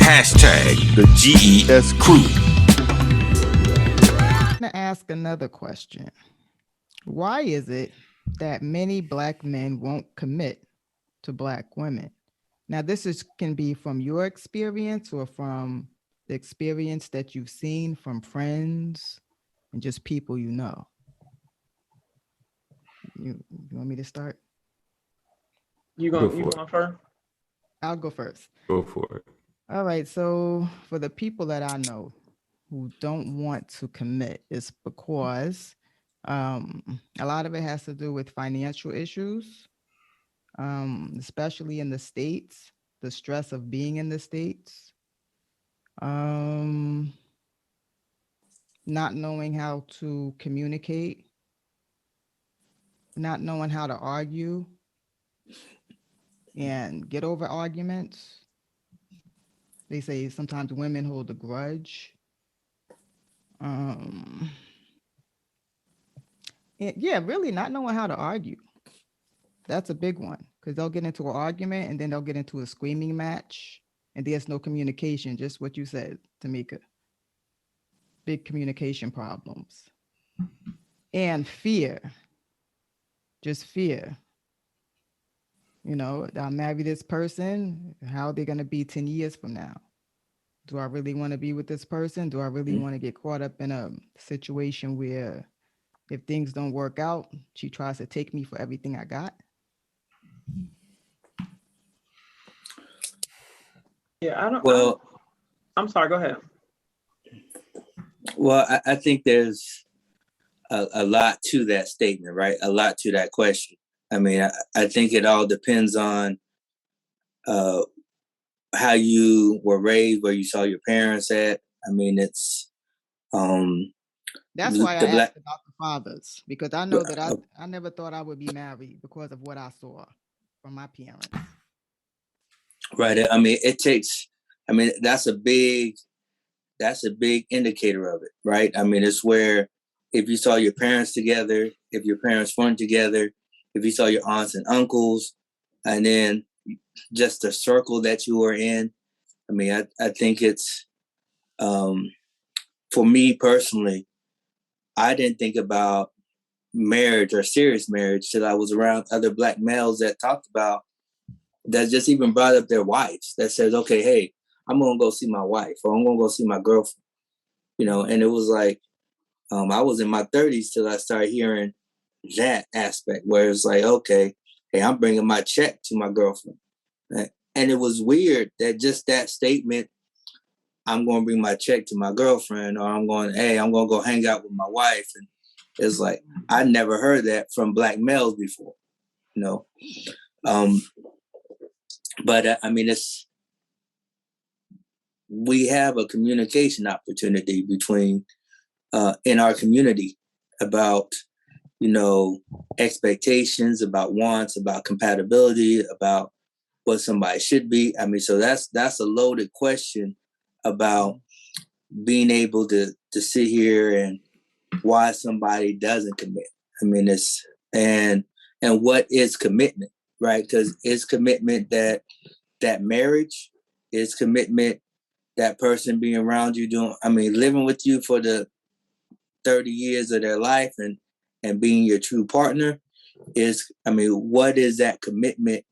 Hashtag the GES crew. I'm going to ask another question. Why is it that many Black men won't commit to Black women? Now, can be from your experience or from the experience that you've seen from friends and just people you know. You want me to start? You going first? I'll go first. Go for it. All right. So for the people that I know who don't want to commit, it's because a lot of it has to do with financial issues, especially in the States, the stress of being in the States, not knowing how to communicate, not knowing how to argue and get over arguments. They say sometimes women hold a grudge. And yeah, really not knowing how to argue. That's a big one because they'll get into an argument and then they'll get into a screaming match and there's no communication, just what you said, Tamika. Big communication problems. And fear, just fear. You know, I'll marry this person. How are they going to be 10 years from now? Do I really want to be with this person? Do I really want to get caught up in a situation where if things don't work out, she tries to take me for everything I got? Yeah, I don't. Well, I'm sorry. Go ahead. Well, I think there's a lot to that statement, right? A lot to that question. I mean, I think it all depends on how you were raised, where you saw your parents at. I mean, it's that's why I asked about the fathers, because I know that I never thought I would be married because of what I saw from my parents. Right. I mean, that's a big indicator of it, right? I mean, it's where if you saw your parents together, if your parents weren't together, if you saw your aunts and uncles, and then just the circle that you were in. I mean, I think it's, for me personally, I didn't think about marriage or serious marriage till I was around other Black males that talked about, that just even brought up their wives, that says, okay, hey, I'm going to go see my wife, or I'm going to go see my girlfriend, you know? And it was like, I was in my 30s till I started hearing that aspect where it's like, okay, hey, I'm bringing my check to my girlfriend. And it was weird that just that statement, I'm going to bring my check to my girlfriend, or I'm going to go hang out with my wife. And it's like, I never heard that from Black males before, you know? But I mean, we have a communication opportunity between, in our community about, you know, expectations, about wants, about compatibility, about what somebody should be. I mean, so that's a loaded question about being able to sit here and why somebody doesn't commit. I mean, and what is commitment, right? Because it's commitment that marriage, is commitment that person being around you living with you for the 30 years of their life and being your true partner is, what is that commitment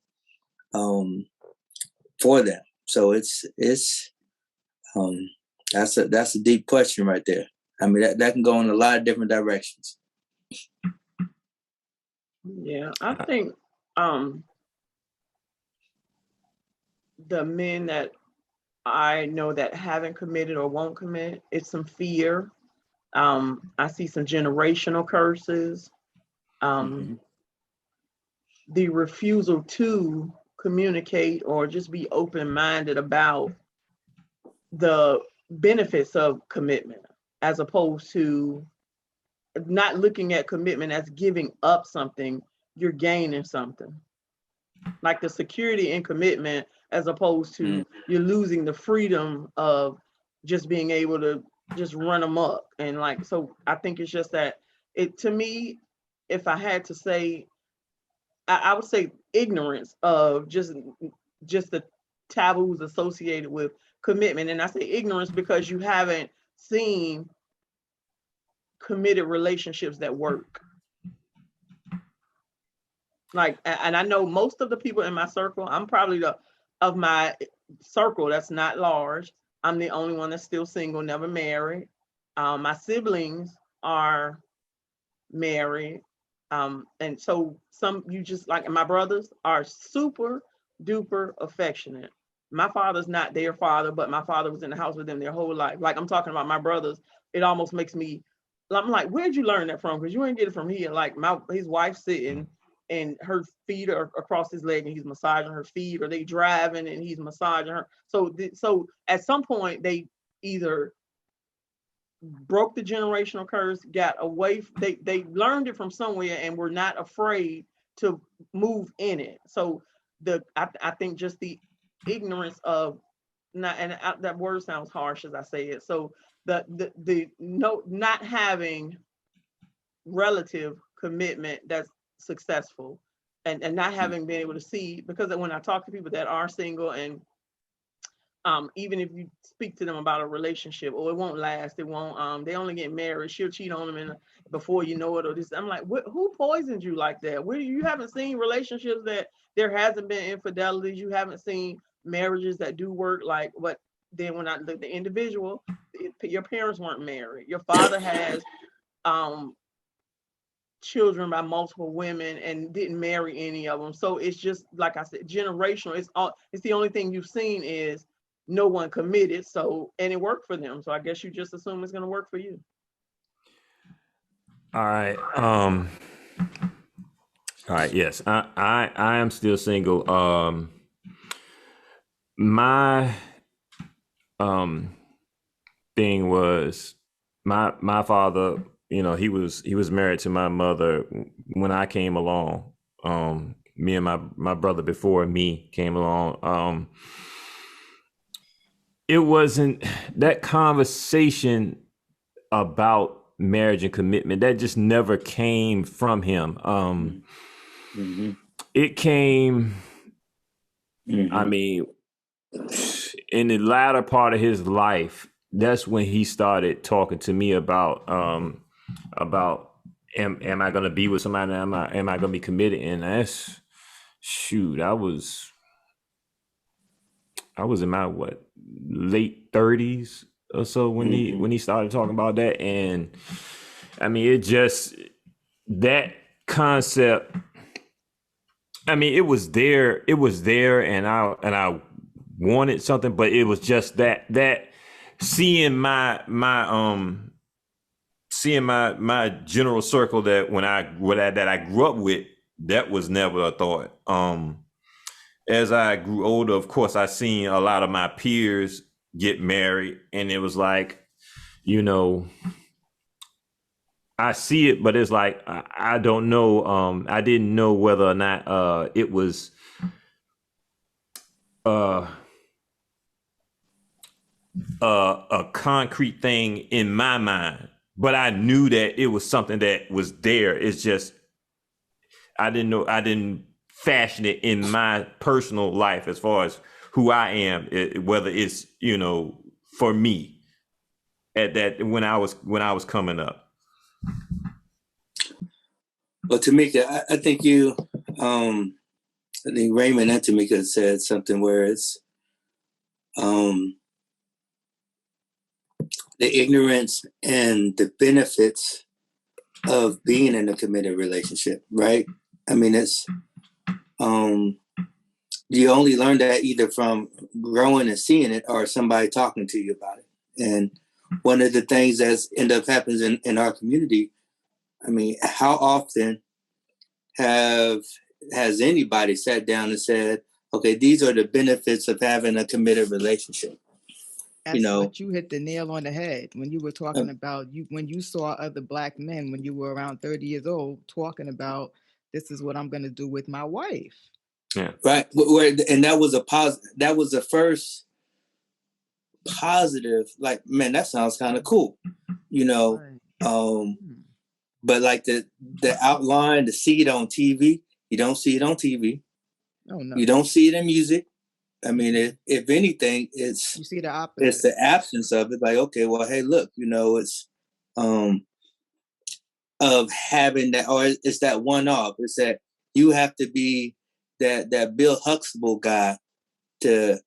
for them? So that's a deep question right there. I mean, that can go in a lot of different directions. Yeah, I think the men that I know that haven't committed or won't commit, it's some fear. I see some generational curses. The refusal to communicate or just be open-minded about the benefits of commitment, as opposed to not looking at commitment as giving up something, you're gaining something. Like the security in commitment, as opposed to you're losing the freedom of just being able to just run amok. And like, so I think it's just that to me, if I had to say, I would say ignorance of just the taboos associated with commitment. And I say ignorance because you haven't seen committed relationships that work. Like, and I know most of the people in my circle, I'm probably of my circle that's not large, I'm the only one that's still single, never married. My siblings are married. And so you just like, my brothers are super duper affectionate. My father's not their father, but my father was in the house with them their whole life. Like, I'm talking about my brothers. It almost makes me, I'm like, where'd you learn that from? Because you ain't get it from here. Like, his wife sitting and her feet are across his leg and he's massaging her feet, or they driving and he's massaging her. So at some point they either broke the generational curse, got away, they learned it from somewhere and were not afraid to move in it. So I think just the ignorance of, that word sounds harsh as I say it. So not having relative commitment that's successful, and not having been able to see, because when I talk to people that are single, and even if you speak to them about a relationship, or it won't last, it won't, they only get married, she'll cheat on them before you know it, or this, I'm like, who poisoned you like that? Where you haven't seen relationships that there hasn't been infidelities, you haven't seen marriages that do work, like what. Then when I look the individual, your parents weren't married, your father has children by multiple women and didn't marry any of them. So it's just, like I said, generational. It's the only thing you've seen is no one committed. So, and it worked for them. So I guess you just assume it's going to work for you. All right. All right. Yes, I am still single. My thing was my father. You know, he was married to my mother when I came along. Me and my brother before me came along. It wasn't that conversation about marriage and commitment that just never came from him. It came, I mean, in the latter part of his life, that's when he started talking to me about am I going to be with somebody? Am I going to be committed? And that's, shoot, I was in my late 30s or so when he started talking about that. And I mean, it just, that concept, I mean, it was there and I wanted something, but it was just that seeing my general circle that that I grew up with, that was never a thought. As I grew older, of course, I seen a lot of my peers get married, and it was like, you know, I see it, but it's like, I don't know. I didn't know whether or not it was a concrete thing in my mind, but I knew that it was something that was there. It's just, I didn't fashion it in my personal life as far as who I am, whether it's, you know, for me at that, when I was coming up. Well, Tamika, I think I think Raymond and Tamika said something where it's the ignorance and the benefits of being in a committed relationship, right? I mean, it's you only learn that either from growing and seeing it, or somebody talking to you about it. And one of the things that's end up happens in our community, I mean, how often has anybody sat down and said, okay, these are the benefits of having a committed relationship? That's what you hit the nail on the head when you were talking about when you saw other Black men when you were around 30 years old talking about, this is what I'm going to do with my wife. Yeah. Right. And that was that was the first positive, like, man, that sounds kind of cool, you know. Right. But like the outline, to see it on TV, you don't see it on TV. Oh, no. You don't see it in music. I mean, if anything, You see the it's opposite. the absence of it. Like, okay, well, hey, look, it's of having that, or it's that one off. It's that you have to be that Bill Huxtable guy to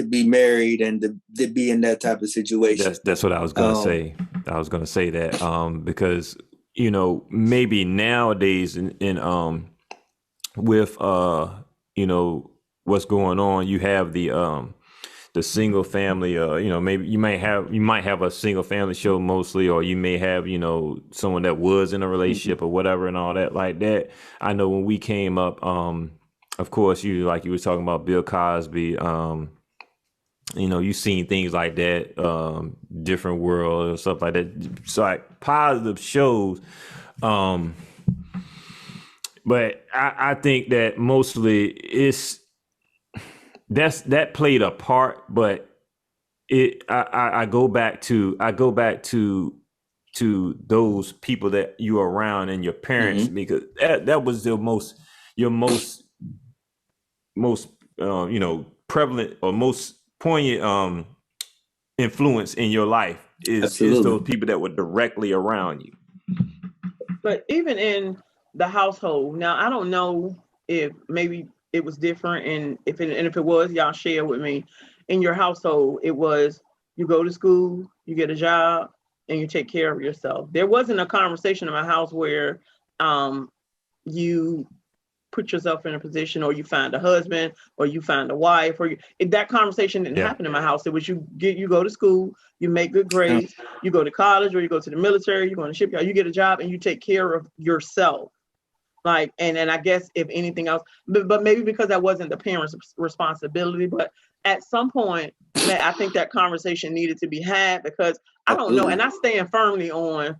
be married and to be in that type of situation. That's what I was gonna say. I was gonna say that because maybe nowadays in with what's going on, you have the single family, maybe you might have a single family show mostly, or you may have someone that was in a relationship or whatever and all that like that. I know when we came up, of course, you were talking about Bill Cosby. You've seen things like that, Different World and stuff like that. So like positive shows. But I think that mostly that played a part, but I go back to those people that you are around and your parents, because that was your most prevalent or most poignant influence in your life is those people that were directly around you. But even in the household, now I don't know if maybe it was different, and if it was, y'all share with me. In your household, it was you go to school, you get a job, and you take care of yourself. There wasn't a conversation in my house where you put yourself in a position, or you find a husband, or you find a wife, or that conversation didn't happen in my house. It was you go to school, you make good grades, you go to college, or you go to the military, you go in the shipyard, you get a job, and you take care of yourself. Like, and I guess if anything else, but maybe because that wasn't the parents' responsibility, but at some point, man, I think that conversation needed to be had, because I don't know, and I stand firmly on,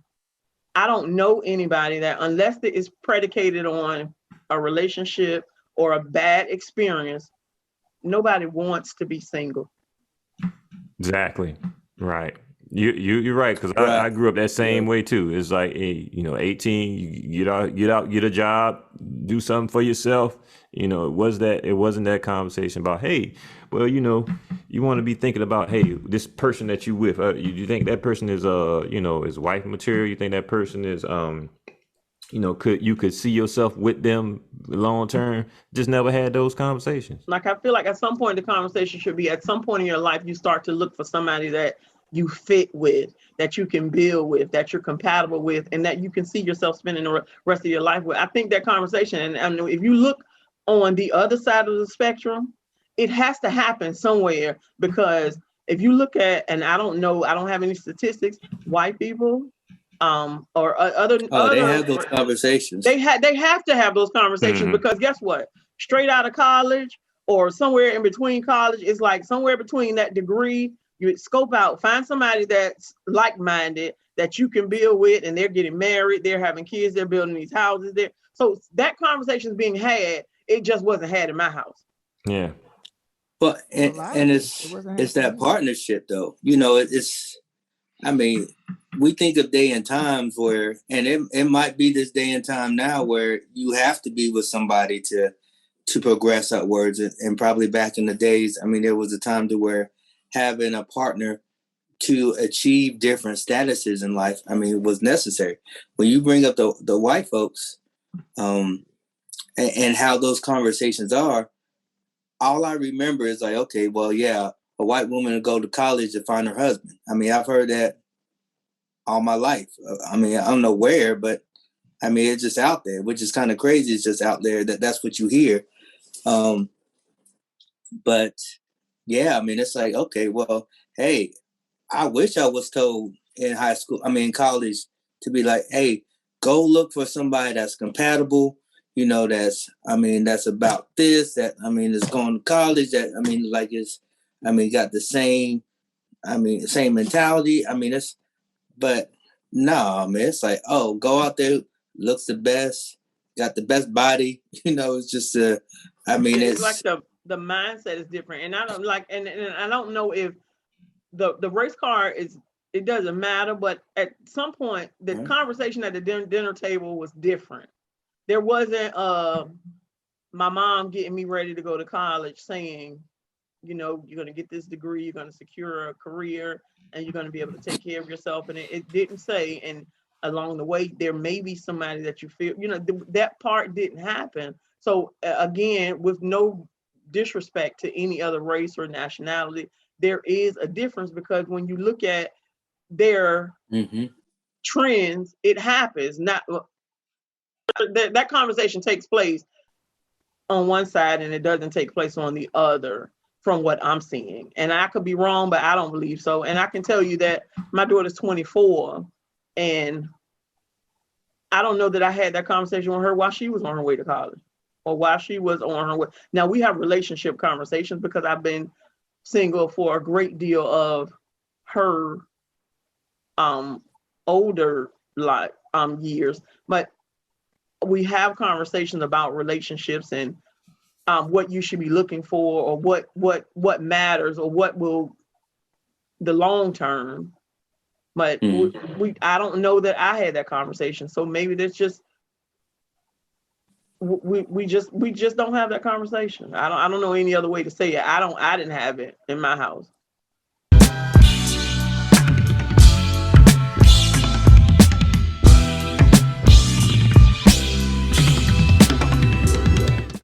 I don't know anybody that, unless it is predicated on a relationship or a bad experience, nobody wants to be single. Exactly. Right. You're right, because I grew up that same way too. It's like, hey, 18, you get a job, do something for yourself. It wasn't that conversation about, hey, well, you want to be thinking about, hey, this person that you with, you think that person is is wife material? You think that person is could see yourself with them long term? Just never had those conversations. Like, I feel like at some point the conversation should be, at some point in your life, you start to look for somebody that you fit with, that you can build with, that you're compatible with, and that you can see yourself spending the rest of your life with. I think that conversation, and if you look on the other side of the spectrum, it has to happen somewhere, because if you look at, and I don't know, I don't have any statistics, white people, or other, they have those conversations. They have to have those conversations, because guess what? Straight out of college or somewhere in between college, it's like somewhere between that degree, you scope out, find somebody that's like-minded that you can build with, and they're getting married, they're having kids, they're building these houses there. So that conversation is being had. It just wasn't had in my house. Yeah. But and it's that partnership though. It's, I mean, we think of day and times where, and it might be this day and time now where you have to be with somebody to progress upwards. And probably back in the days, I mean, there was a time to where having a partner to achieve different statuses in life, I mean, it was necessary. When you bring up the white folks, and how those conversations are, all I remember is like, okay, well, yeah, a white woman will go to college to find her husband. I mean, I've heard that all my life. I mean, I don't know where, but I mean, it's just out there, which is kind of crazy. It's just out there that's what you hear. But yeah, I mean, it's like, okay, well, hey, I wish I was told in college, to be like, hey, go look for somebody that's compatible, that's about this, that, is going to college, that, got the same, same mentality. But no, it's like, oh, go out there, looks the best, got the best body, it's just, it's like the mindset is different. And I don't like, and I don't know if the race car it doesn't matter, but at some point the conversation at the dinner table was different. There wasn't my mom getting me ready to go to college saying, you know, you're going to get this degree, you're going to secure a career, and you're going to be able to take care of yourself. And it didn't say, and along the way, there may be somebody that you feel, you know, that part didn't happen. So again, with no disrespect to any other race or nationality, there is a difference, because when you look at their trends, it happens. Not that conversation takes place on one side and it doesn't take place on the other, from what I'm seeing. And I could be wrong, but I don't believe so. And I can tell you that my daughter's 24, and I don't know that I had that conversation with her while she was on her way to college, or while she was on her way. Now, we have relationship conversations because I've been single for a great deal of her older years, but we have conversations about relationships and what you should be looking for, or what matters, or what will the long term. But I don't know that I had that conversation. So maybe there's just we just don't have that conversation. I don't know any other way to say it. I didn't have it in my house.